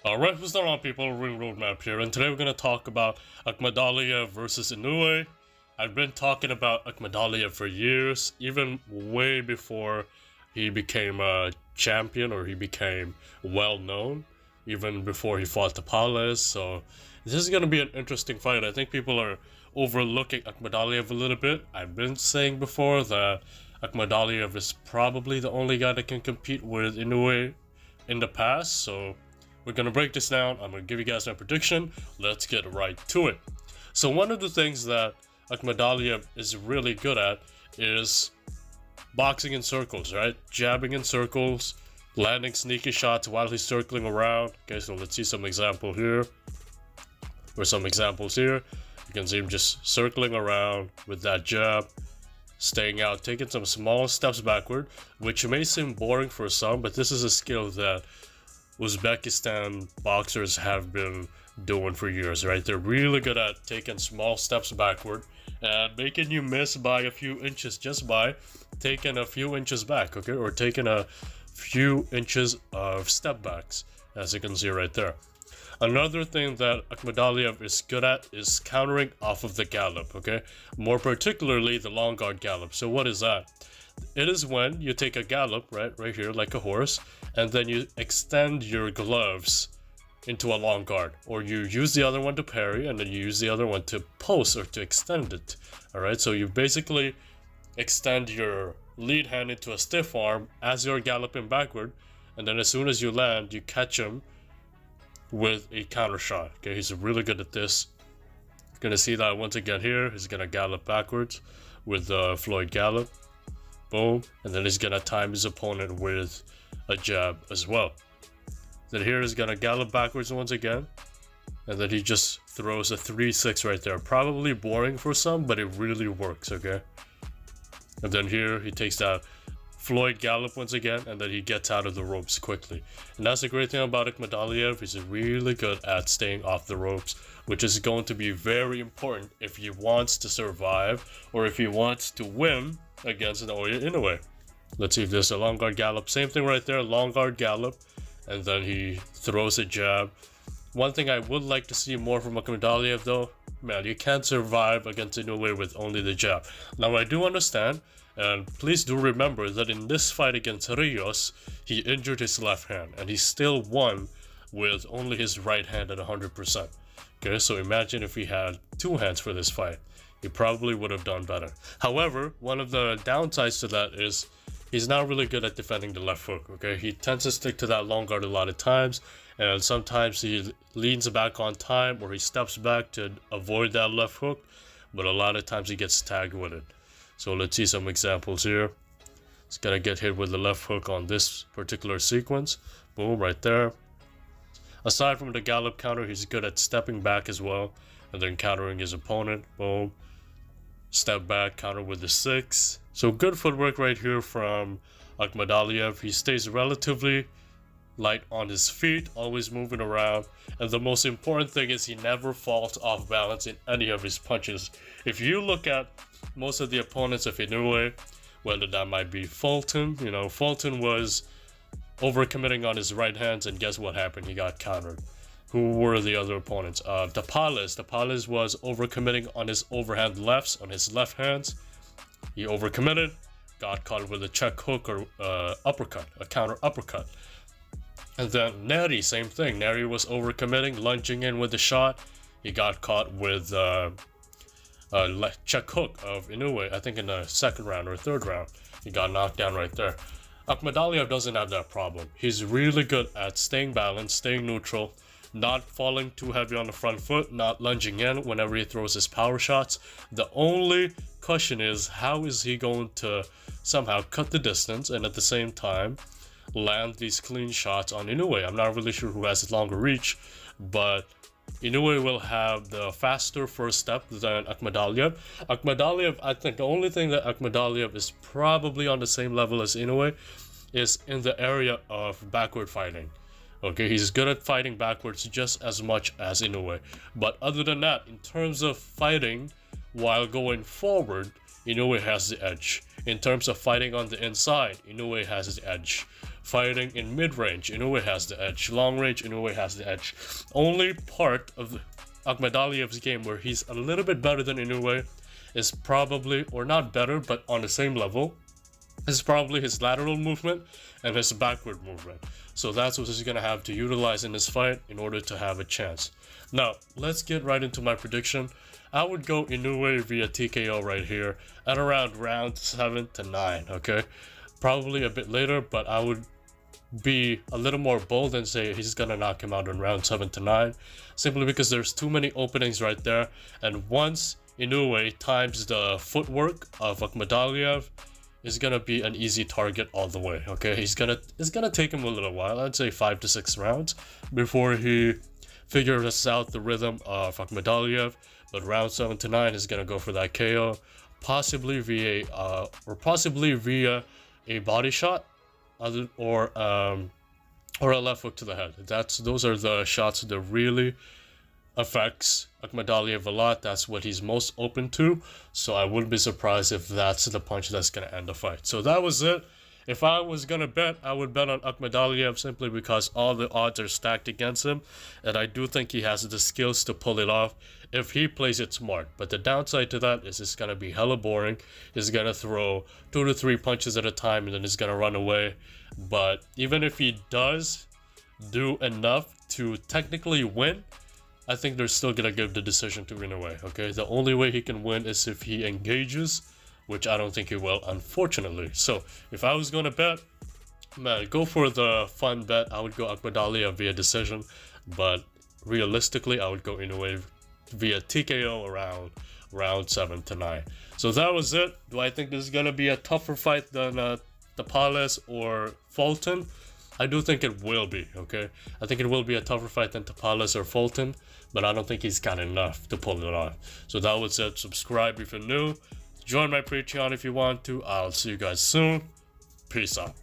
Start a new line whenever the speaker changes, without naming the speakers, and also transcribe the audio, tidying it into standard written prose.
Alright, what's going on, people? Ring Roadmap here, and today we're going to talk about Akhmadaliev versus Inoue. I've been talking about Akhmadaliev for years, even way before he became a champion or he became well known, even before he fought Tapales. So this is going to be an interesting fight. I think people are overlooking Akhmadaliev a little bit. I've been saying before that Akhmadaliev is probably the only guy that can compete with Inoue in the past, so we're gonna break this down. I'm gonna give you guys my prediction. Let's get right to it. So one of the things that Akhmadaliev is really good at is boxing in circles, right? Jabbing in circles, landing sneaky shots while he's circling around. Okay, so let's see some example here. Or some examples here. You can see him just circling around with that jab, staying out, taking some small steps backward, which may seem boring for some, but this is a skill that Uzbekistan boxers have been doing for years, right? They're really good at taking small steps backward and making you miss by a few inches just by taking a few inches back, okay? Or taking a few inches of step backs, as you can see right there. Another thing that Akhmadaliev is good at is countering off of the gallop, okay? More particularly the long guard gallop. So what is that? It is when you take a gallop, right here, like a horse, and then you extend your gloves into a long guard, or you use the other one to parry, and then you use the other one to post or to extend it. All right, so you basically extend your lead hand into a stiff arm as you're galloping backward, and then as soon as you land, you catch him with a counter shot. Okay, he's really good at this. You're gonna see that once again here. He's gonna gallop backwards with the Floyd gallop. Boom, and then he's gonna time his opponent with a jab as well. Then here he's gonna gallop backwards once again, and then he just throws a 3-6 right there. Probably boring for some, but it really works, okay? And then here he takes that Floyd gallop once again, and then he gets out of the ropes quickly. And that's the great thing about Akhmadaliev. He's really good at staying off the ropes, which is going to be very important if he wants to survive or if he wants to win against Inoue. Let's see if there's a long guard gallop. Same thing right there, long guard gallop, and then he throws a jab. One thing I would like to see more from Akhmadaliev though, man, you can't survive against Inoue with only the jab. Now I do understand, and please do remember that in this fight against Rios, he injured his left hand, and he still won with only his right hand at 100%. Okay, so imagine if he had two hands for this fight. He probably would have done better. However, one of the downsides to that is he's not really good at defending the left hook, okay? He tends to stick to that long guard a lot of times, and sometimes he leans back on time or he steps back to avoid that left hook, but a lot of times he gets tagged with it. So let's see some examples here. He's gonna get hit with the left hook on this particular sequence. Boom, right there. Aside from the gallop counter, he's good at stepping back as well, and then countering his opponent. Boom. Step back, counter with the 6. So good footwork right here from Akhmadaliev. He stays relatively light on his feet, always moving around. And the most important thing is he never falls off balance in any of his punches. If you look at most of the opponents of Inoue, whether that might be Fulton, you know, Fulton was overcommitting on his right hands, and guess what happened? He got countered. Who were the other opponents? Tapales was overcommitting on his overhand lefts, on his left hands. He overcommitted, got caught with a check hook or uppercut, a counter uppercut. And then Neri, same thing. Neri was overcommitting, lunging in with the shot. He got caught with a check hook of Inoue, I think in the second round or third round. He got knocked down right there. Akhmadaliev doesn't have that problem. He's really good at staying balanced, staying neutral, not falling too heavy on the front foot, not lunging in whenever he throws his power shots. The only question is, how is he going to somehow cut the distance and at the same time land these clean shots on Inoue? I'm not really sure who has the longer reach, but Inoue will have the faster first step than Akhmadaliev. Akhmadaliev, I think the only thing that Akhmadaliev is probably on the same level as Inoue is in the area of backward fighting. Okay, he's good at fighting backwards just as much as Inoue. But other than that, in terms of fighting while going forward, Inoue has the edge. In terms of fighting on the inside, Inoue has the edge. fighting in mid-range, Inoue has the edge. Long range, Inoue has the edge. Only part of Akhmadaliev's game where he's a little bit better than Inoue is probably, or not better, but on the same level, is probably his lateral movement and his backward movement. So that's what he's going to have to utilize in this fight in order to have a chance. Now, let's get right into my prediction. I would go Inoue via TKO right here at around round 7 to 9, okay? Probably a bit later, but I would be a little more bold and say he's gonna knock him out in round 7 to 9, simply because there's too many openings right there, and once Inoue times the footwork of Akhmadaliev, is gonna be an easy target all the way, okay? It's gonna take him a little while, I'd say 5 to 6 rounds, before he figures out the rhythm of Akhmadaliev, but round 7 to 9 is gonna go for that KO, possibly via a body shot, or a left hook to the head. Those are the shots that really affects Akhmadaliev a lot. That's what he's most open to. So I wouldn't be surprised if that's the punch that's gonna end the fight. So that was it. If I was gonna bet, I would bet on Akhmadaliev simply because all the odds are stacked against him, and I do think he has the skills to pull it off if he plays it smart. But the downside to that is it's gonna be hella boring. He's gonna throw 2 to 3 punches at a time and then he's gonna run away. But even if he does do enough to technically win, I think they're still gonna give the decision to Inoue, okay? The only way he can win is if he engages, which I don't think he will, unfortunately. So if I was gonna bet, man, go for the fun bet. I would go Akhmadaliev via decision, but realistically, I would go Inoue via TKO around round 7 to 9. So that was it. Do I think this is gonna be a tougher fight than Tapales or Fulton? I do think it will be, okay? I think it will be a tougher fight than Tapales or Fulton, but I don't think he's got enough to pull it off. So that was it. Subscribe if you're new. Join my Patreon if you want to. I'll see you guys soon. Peace out.